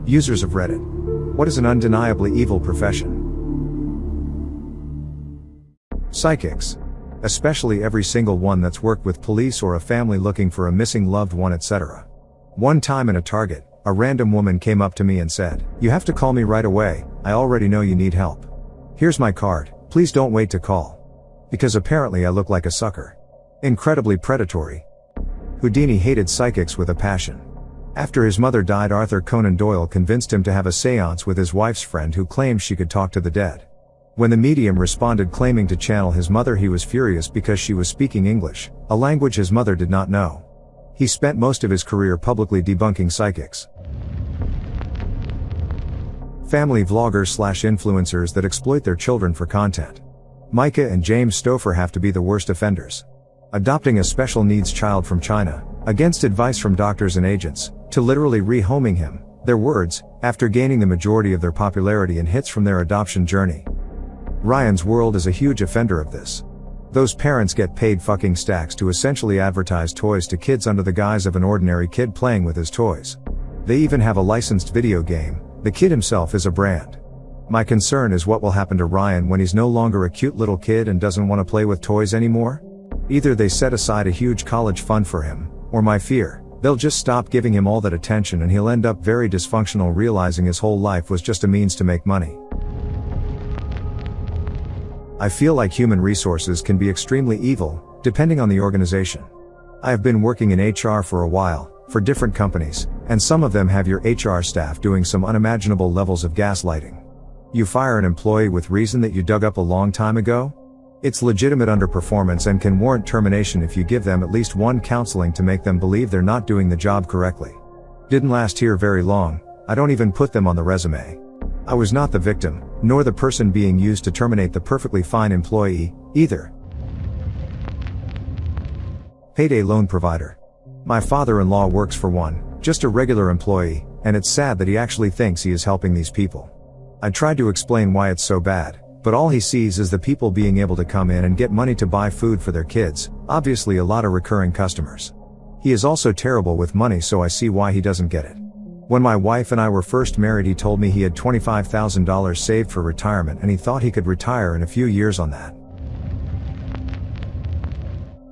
Users of Reddit. What is an undeniably evil profession? Psychics. Especially every single one that's worked with police or a family looking for a missing loved one, etc. One time in a Target, a random woman came up to me and said, "You have to call me right away, I already know you need help. Here's my card, please don't wait to call." Because apparently I look like a sucker. Incredibly predatory. Houdini hated psychics with a passion. After his mother died, Arthur Conan Doyle convinced him to have a séance with his wife's friend who claimed she could talk to the dead. When the medium responded claiming to channel his mother, he was furious because she was speaking English, a language his mother did not know. He spent most of his career publicly debunking psychics. Family vloggers/influencers that exploit their children for content. Micah and James Stouffer have to be the worst offenders. Adopting a special needs child from China, against advice from doctors and agents, to literally rehoming him, their words, after gaining the majority of their popularity and hits from their adoption journey. Ryan's World is a huge offender of this. Those parents get paid fucking stacks to essentially advertise toys to kids under the guise of an ordinary kid playing with his toys. They even have a licensed video game. The kid himself is a brand. My concern is what will happen to Ryan when he's no longer a cute little kid and doesn't want to play with toys anymore. Either they set aside a huge college fund for him, or my fear, they'll just stop giving him all that attention and he'll end up very dysfunctional, realizing his whole life was just a means to make money. I feel like human resources can be extremely evil, depending on the organization. I have been working in HR for a while, for different companies, and some of them have your HR staff doing some unimaginable levels of gaslighting. You fire an employee with reason that you dug up a long time ago? It's legitimate underperformance and can warrant termination if you give them at least one counseling to make them believe they're not doing the job correctly. Didn't last here very long, I don't even put them on the resume. I was not the victim, nor the person being used to terminate the perfectly fine employee, either. Payday loan provider. My father-in-law works for one, just a regular employee, and it's sad that he actually thinks he is helping these people. I tried to explain why it's so bad, but all he sees is the people being able to come in and get money to buy food for their kids, obviously a lot of recurring customers. He is also terrible with money, so I see why he doesn't get it. When my wife and I were first married, he told me he had $25,000 saved for retirement and he thought he could retire in a few years on that.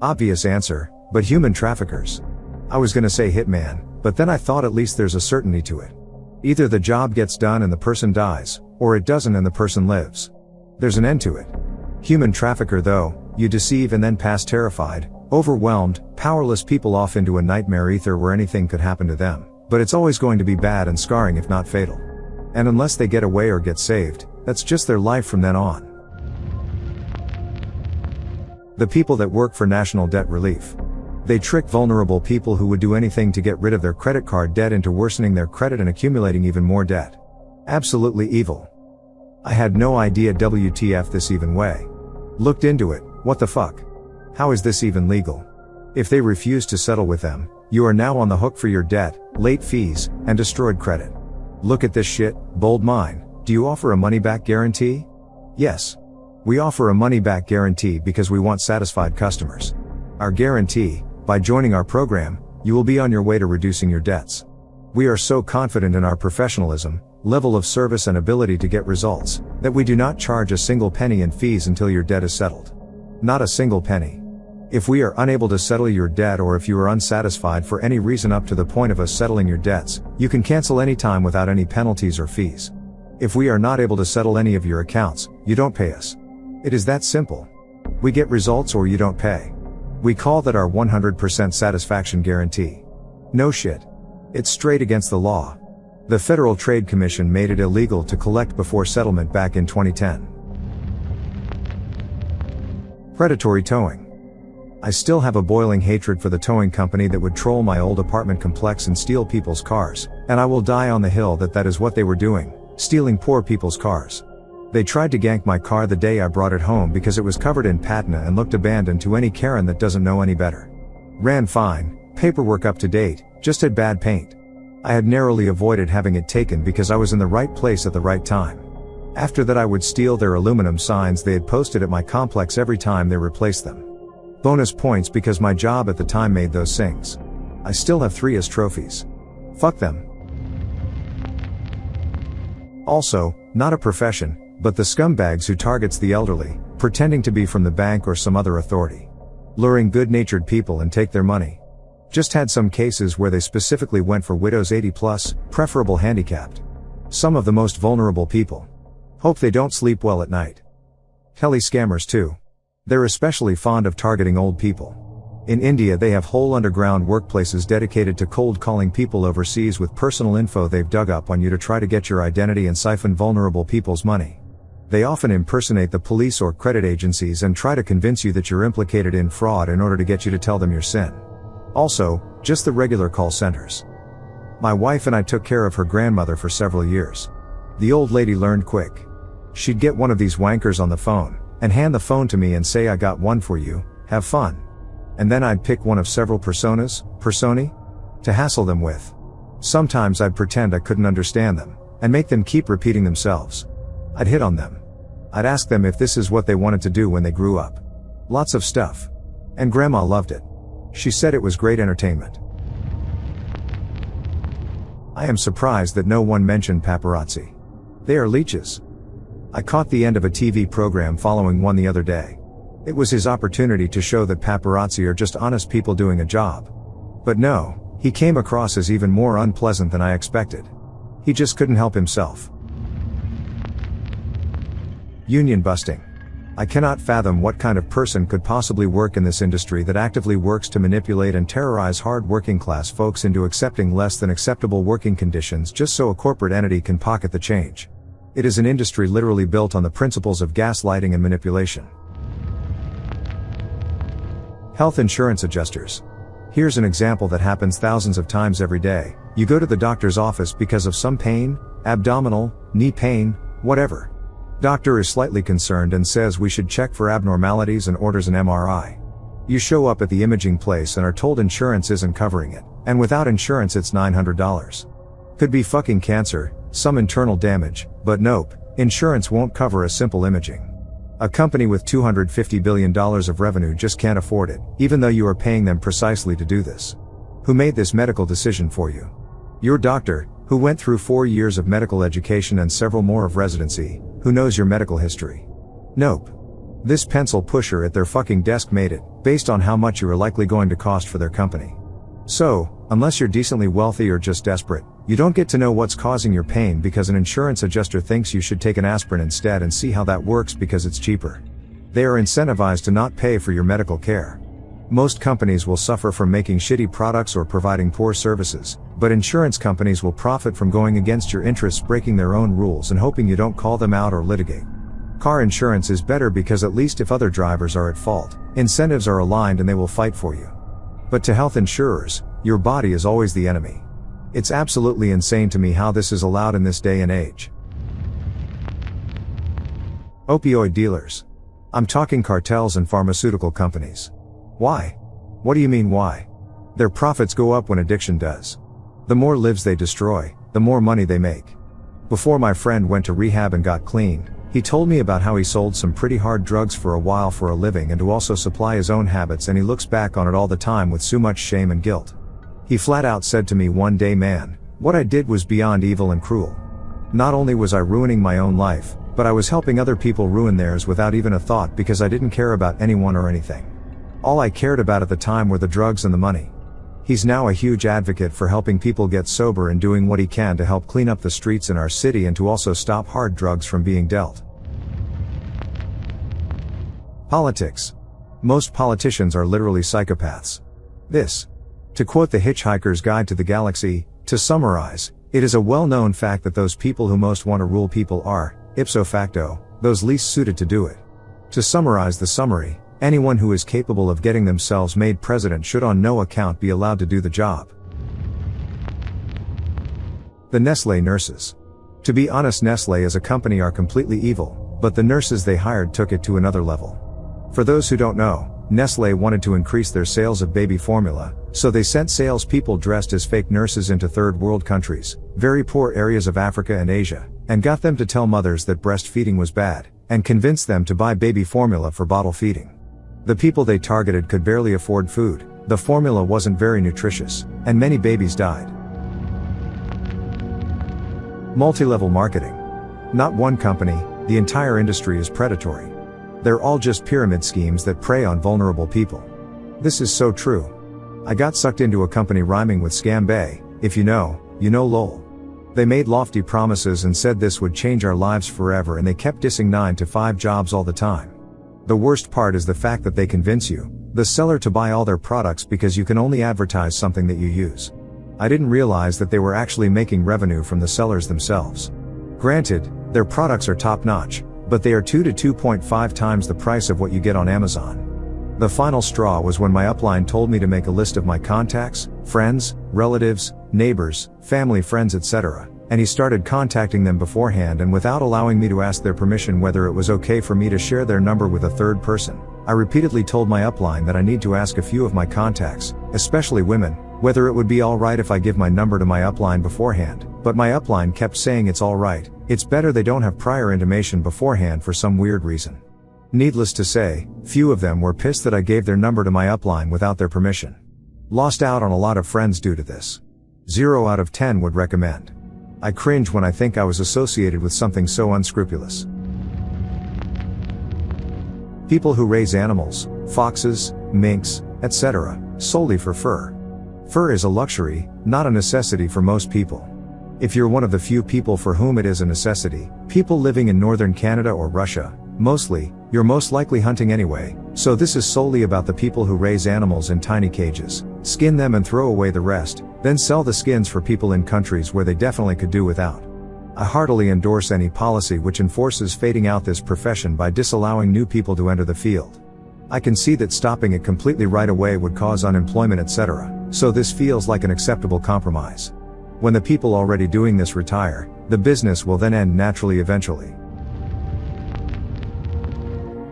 Obvious answer, but human traffickers. I was gonna say hitman, but then I thought at least there's a certainty to it. Either the job gets done and the person dies, or it doesn't and the person lives. There's an end to it. Human trafficker though, you deceive and then pass terrified, overwhelmed, powerless people off into a nightmare ether where anything could happen to them, but it's always going to be bad and scarring if not fatal. And unless they get away or get saved, that's just their life from then on. The people that work for National Debt Relief. They trick vulnerable people who would do anything to get rid of their credit card debt into worsening their credit and accumulating even more debt. Absolutely evil. I had no idea WTF this even way. Looked into it, what the fuck? How is this even legal? If they refuse to settle with them, you are now on the hook for your debt, late fees, and destroyed credit. Look at this shit, bold mine. Do you offer a money-back guarantee? Yes. We offer a money-back guarantee because we want satisfied customers. Our guarantee, by joining our program, you will be on your way to reducing your debts. We are so confident in our professionalism, level of service and ability to get results, that we do not charge a single penny in fees until your debt is settled. Not a single penny. If we are unable to settle your debt or if you are unsatisfied for any reason up to the point of us settling your debts, you can cancel anytime without any penalties or fees. If we are not able to settle any of your accounts, you don't pay us. It is that simple. We get results or you don't pay. We call that our 100% satisfaction guarantee. No shit. It's straight against the law. The Federal Trade Commission made it illegal to collect before settlement back in 2010. Predatory towing. I still have a boiling hatred for the towing company that would troll my old apartment complex and steal people's cars, and I will die on the hill that is what they were doing, stealing poor people's cars. They tried to gank my car the day I brought it home because it was covered in patina and looked abandoned to any Karen that doesn't know any better. Ran fine, paperwork up to date, just had bad paint. I had narrowly avoided having it taken because I was in the right place at the right time. After that I would steal their aluminum signs they had posted at my complex every time they replaced them. Bonus points because my job at the time made those things. I still have 3 as trophies. Fuck them. Also, not a profession, but the scumbags who targets the elderly, pretending to be from the bank or some other authority. Luring good-natured people and take their money. Just had some cases where they specifically went for widows 80 plus, preferable handicapped. Some of the most vulnerable people. Hope they don't sleep well at night. Tele scammers too. They're especially fond of targeting old people. In India they have whole underground workplaces dedicated to cold calling people overseas with personal info they've dug up on you to try to get your identity and siphon vulnerable people's money. They often impersonate the police or credit agencies and try to convince you that you're implicated in fraud in order to get you to tell them your sin. Also, just the regular call centers. My wife and I took care of her grandmother for several years. The old lady learned quick. She'd get one of these wankers on the phone, and hand the phone to me and say, "I got one for you, have fun." And then I'd pick one of several personae, to hassle them with. Sometimes I'd pretend I couldn't understand them, and make them keep repeating themselves. I'd hit on them. I'd ask them if this is what they wanted to do when they grew up. Lots of stuff. And Grandma loved it. She said it was great entertainment. I am surprised that no one mentioned paparazzi. They are leeches. I caught the end of a TV program following one the other day. It was his opportunity to show that paparazzi are just honest people doing a job. But no, he came across as even more unpleasant than I expected. He just couldn't help himself. Union busting. I cannot fathom what kind of person could possibly work in this industry that actively works to manipulate and terrorize hard working class folks into accepting less than acceptable working conditions just so a corporate entity can pocket the change. It is an industry literally built on the principles of gaslighting and manipulation. Health insurance adjusters. Here's an example that happens thousands of times every day. You go to the doctor's office because of some pain, abdominal, knee pain, whatever. Doctor is slightly concerned and says we should check for abnormalities and orders an MRI. You show up at the imaging place and are told insurance isn't covering it, and without insurance it's $900. Could be fucking cancer, some internal damage, but nope, insurance won't cover a simple imaging. A company with $250 billion of revenue just can't afford it, even though you are paying them precisely to do this. Who made this medical decision for you? Your doctor, who went through 4 years of medical education and several more of residency, who knows your medical history. Nope. This pencil pusher at their fucking desk made it, based on how much you are likely going to cost for their company. So, unless you're decently wealthy or just desperate, you don't get to know what's causing your pain because an insurance adjuster thinks you should take an aspirin instead and see how that works because it's cheaper. They are incentivized to not pay for your medical care. Most companies will suffer from making shitty products or providing poor services, but insurance companies will profit from going against your interests, breaking their own rules and hoping you don't call them out or litigate. Car insurance is better because at least if other drivers are at fault, incentives are aligned and they will fight for you. But to health insurers, your body is always the enemy. It's absolutely insane to me how this is allowed in this day and age. Opioid dealers. I'm talking cartels and pharmaceutical companies. Why? What do you mean why? Their profits go up when addiction does. The more lives they destroy, the more money they make. Before my friend went to rehab and got clean, he told me about how he sold some pretty hard drugs for a while for a living and to also supply his own habits, and he looks back on it all the time with so much shame and guilt. He flat out said to me one day, "Man, what I did was beyond evil and cruel. Not only was I ruining my own life, but I was helping other people ruin theirs without even a thought because I didn't care about anyone or anything. All I cared about at the time were the drugs and the money." He's now a huge advocate for helping people get sober and doing what he can to help clean up the streets in our city and to also stop hard drugs from being dealt. Politics. Most politicians are literally psychopaths. This. To quote The Hitchhiker's Guide to the Galaxy, to summarize, it is a well-known fact that those people who most want to rule people are, ipso facto, those least suited to do it. To summarize the summary, anyone who is capable of getting themselves made president should on no account be allowed to do the job. The Nestlé nurses. To be honest, Nestlé as a company are completely evil, but the nurses they hired took it to another level. For those who don't know, Nestlé wanted to increase their sales of baby formula, so they sent salespeople dressed as fake nurses into third world countries, very poor areas of Africa and Asia, and got them to tell mothers that breastfeeding was bad, and convinced them to buy baby formula for bottle feeding. The people they targeted could barely afford food, the formula wasn't very nutritious, and many babies died. Multi-level marketing. Not one company, the entire industry is predatory. They're all just pyramid schemes that prey on vulnerable people. This is so true. I got sucked into a company rhyming with scam bay, if you know, lol. They made lofty promises and said this would change our lives forever, and they kept dissing 9-to-5 jobs all the time. The worst part is the fact that they convince you, the seller, to buy all their products because you can only advertise something that you use. I didn't realize that they were actually making revenue from the sellers themselves. Granted, their products are top-notch, but they are 2 to 2.5 times the price of what you get on Amazon. The final straw was when my upline told me to make a list of my contacts, friends, relatives, neighbors, family, friends, etc., and he started contacting them beforehand and without allowing me to ask their permission whether it was okay for me to share their number with a third person. I repeatedly told my upline that I need to ask a few of my contacts, especially women, whether it would be alright if I give my number to my upline beforehand, but my upline kept saying it's alright, it's better they don't have prior intimation beforehand for some weird reason. Needless to say, few of them were pissed that I gave their number to my upline without their permission. Lost out on a lot of friends due to this. 0 out of 10 would recommend. I cringe when I think I was associated with something so unscrupulous. People who raise animals, foxes, minks, etc., solely for fur. Fur is a luxury, not a necessity for most people. If you're one of the few people for whom it is a necessity, people living in northern Canada or Russia, mostly, you're most likely hunting anyway, so this is solely about the people who raise animals in tiny cages, skin them and throw away the rest, then sell the skins for people in countries where they definitely could do without. I heartily endorse any policy which enforces fading out this profession by disallowing new people to enter the field. I can see that stopping it completely right away would cause unemployment, etc., so this feels like an acceptable compromise. When the people already doing this retire, the business will then end naturally eventually.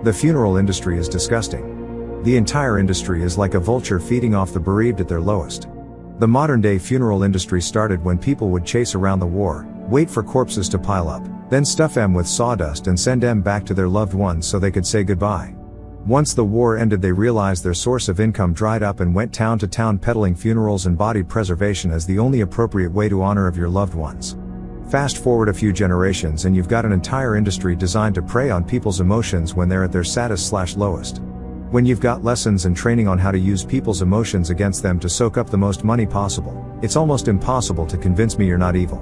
The funeral industry is disgusting. The entire industry is like a vulture feeding off the bereaved at their lowest. The modern-day funeral industry started when people would chase around the war, wait for corpses to pile up, then stuff them with sawdust and send them back to their loved ones so they could say goodbye. Once the war ended, they realized their source of income dried up and went town to town peddling funerals and body preservation as the only appropriate way to honor of your loved ones. Fast forward a few generations and you've got an entire industry designed to prey on people's emotions when they're at their saddest/lowest. When you've got lessons and training on how to use people's emotions against them to soak up the most money possible, it's almost impossible to convince me you're not evil.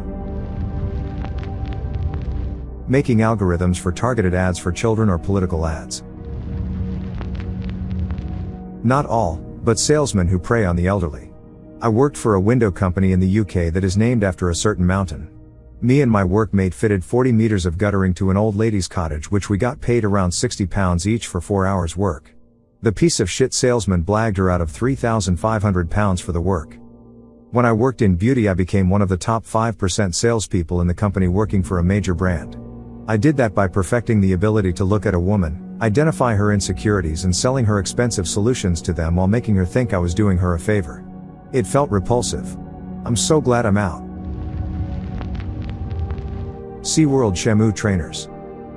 Making algorithms for targeted ads for children or political ads. Not all, but salesmen who prey on the elderly. I worked for a window company in the UK that is named after a certain mountain. Me and my workmate fitted 40 meters of guttering to an old lady's cottage, which we got paid around £60 each for 4 hours work. The piece of shit salesman blagged her out of £3,500 for the work. When I worked in beauty, I became one of the top 5% salespeople in the company working for a major brand. I did that by perfecting the ability to look at a woman, identify her insecurities and selling her expensive solutions to them while making her think I was doing her a favor. It felt repulsive. I'm so glad I'm out. SeaWorld Shamu trainers.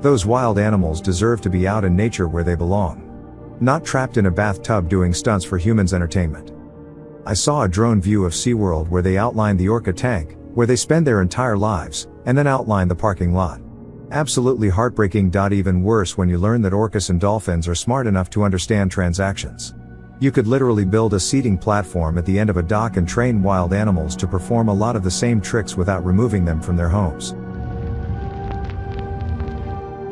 Those wild animals deserve to be out in nature where they belong. Not trapped in a bathtub doing stunts for humans' entertainment. I saw a drone view of SeaWorld where they outlined the orca tank, where they spend their entire lives, and then outlined the parking lot. Absolutely heartbreaking. Even worse when you learn that orcas and dolphins are smart enough to understand transactions. You could literally build a seating platform at the end of a dock and train wild animals to perform a lot of the same tricks without removing them from their homes.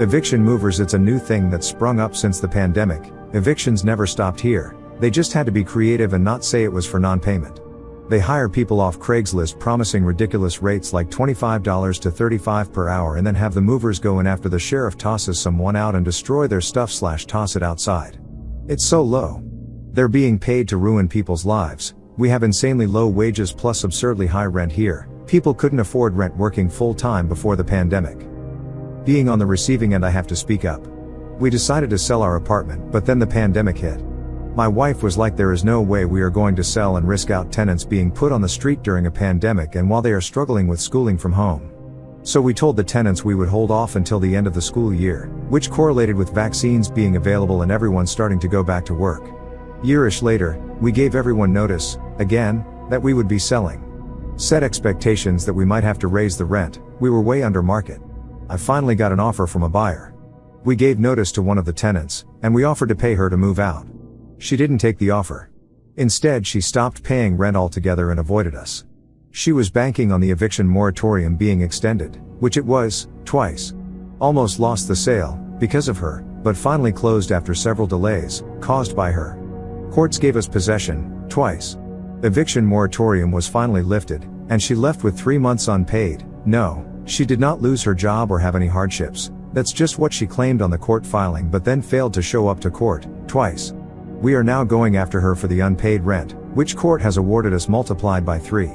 Eviction movers. It's a new thing that's sprung up since the pandemic. Evictions never stopped here, they just had to be creative and not say it was for non-payment. They hire people off Craigslist promising ridiculous rates like $25 to $35 per hour and then have the movers go in after the sheriff tosses someone out and destroy their stuff/toss it outside. It's so low. They're being paid to ruin people's lives. We have insanely low wages plus absurdly high rent here. People couldn't afford rent working full-time before the pandemic. Being on the receiving end, I have to speak up. We decided to sell our apartment, but then the pandemic hit. My wife was like, there is no way we are going to sell and risk out tenants being put on the street during a pandemic and while they are struggling with schooling from home. So we told the tenants we would hold off until the end of the school year, which correlated with vaccines being available and everyone starting to go back to work. Yearish later, we gave everyone notice, again, that we would be selling. Set expectations that we might have to raise the rent. We were way under market. I finally got an offer from a buyer. We gave notice to one of the tenants, and we offered to pay her to move out. She didn't take the offer. Instead, she stopped paying rent altogether and avoided us. She was banking on the eviction moratorium being extended, which it was, twice. Almost lost the sale, because of her, but finally closed after several delays, caused by her. Courts gave us possession, twice. Eviction moratorium was finally lifted, and she left with 3 months unpaid. No, she did not lose her job or have any hardships. That's just what she claimed on the court filing, but then failed to show up to court, twice. We are now going after her for the unpaid rent, which court has awarded us multiplied by 3.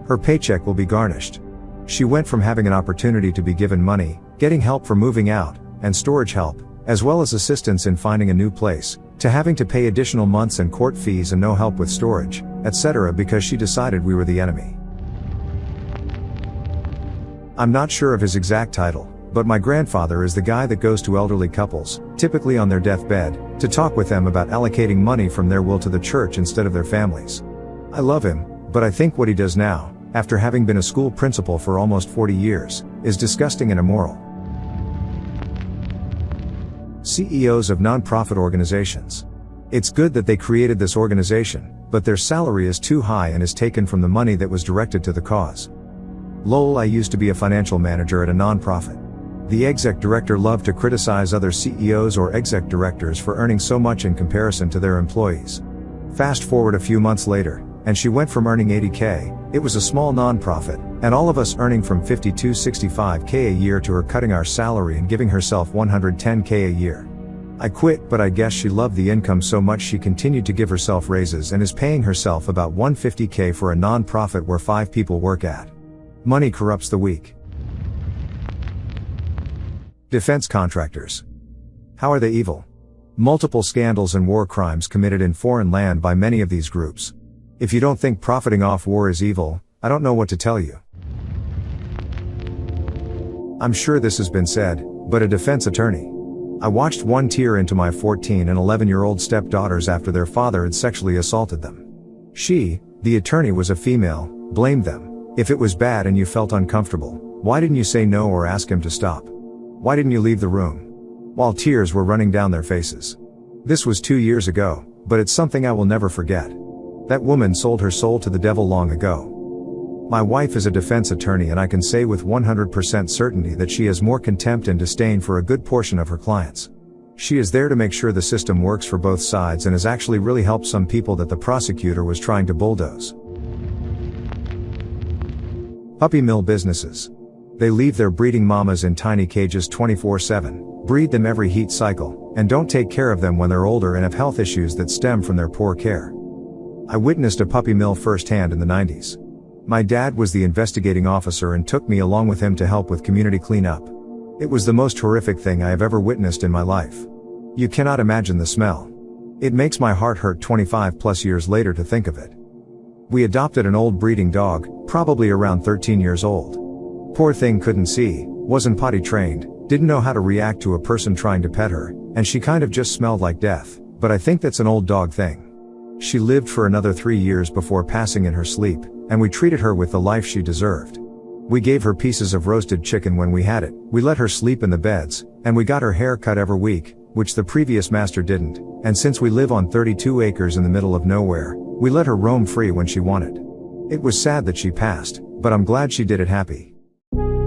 Her paycheck will be garnished. She went from having an opportunity to be given money, getting help for moving out, and storage help, as well as assistance in finding a new place, to having to pay additional months and court fees and no help with storage, etc. because she decided we were the enemy. I'm not sure of his exact title, but my grandfather is the guy that goes to elderly couples, typically on their deathbed, to talk with them about allocating money from their will to the church instead of their families. I love him, but I think what he does now, after having been a school principal for almost 40 years, is disgusting and immoral. CEOs of non-profit organizations. It's good that they created this organization, but their salary is too high and is taken from the money that was directed to the cause. Lol, I used to be a financial manager at a non-profit. The exec director loved to criticize other CEOs or exec directors for earning so much in comparison to their employees. Fast forward a few months later, and she went from earning $80K, it was a small non-profit, and all of us earning from $50 to $65K a year to her cutting our salary and giving herself $110K a year. I quit, but I guess she loved the income so much she continued to give herself raises and is paying herself about $150K for a non-profit where 5 people work at. Money corrupts the weak. Defense contractors. How are they evil? Multiple scandals and war crimes committed in foreign land by many of these groups. If you don't think profiting off war is evil, I don't know what to tell you. I'm sure this has been said, but a defense attorney. I watched one tear into my 14 and 11-year-old stepdaughters after their father had sexually assaulted them. She, the attorney, was a female, blamed them. If it was bad and you felt uncomfortable, why didn't you say no or ask him to stop? Why didn't you leave the room? While tears were running down their faces. This was 2 years ago, but it's something I will never forget. That woman sold her soul to the devil long ago. My wife is a defense attorney and I can say with 100% certainty that she has more contempt and disdain for a good portion of her clients. She is there to make sure the system works for both sides and has actually really helped some people that the prosecutor was trying to bulldoze. Puppy mill businesses. They leave their breeding mamas in tiny cages 24/7, breed them every heat cycle, and don't take care of them when they're older and have health issues that stem from their poor care. I witnessed a puppy mill firsthand in the 90s. My dad was the investigating officer and took me along with him to help with community cleanup. It was the most horrific thing I have ever witnessed in my life. You cannot imagine the smell. It makes my heart hurt 25 plus years later to think of it. We adopted an old breeding dog, probably around 13 years old. Poor thing couldn't see, wasn't potty trained, didn't know how to react to a person trying to pet her, and she kind of just smelled like death, but I think that's an old dog thing. She lived for another 3 years before passing in her sleep, and we treated her with the life she deserved. We gave her pieces of roasted chicken when we had it, we let her sleep in the beds, and we got her hair cut every week, which the previous master didn't, and since we live on 32 acres in the middle of nowhere, we let her roam free when she wanted. It was sad that she passed, but I'm glad she did it happy.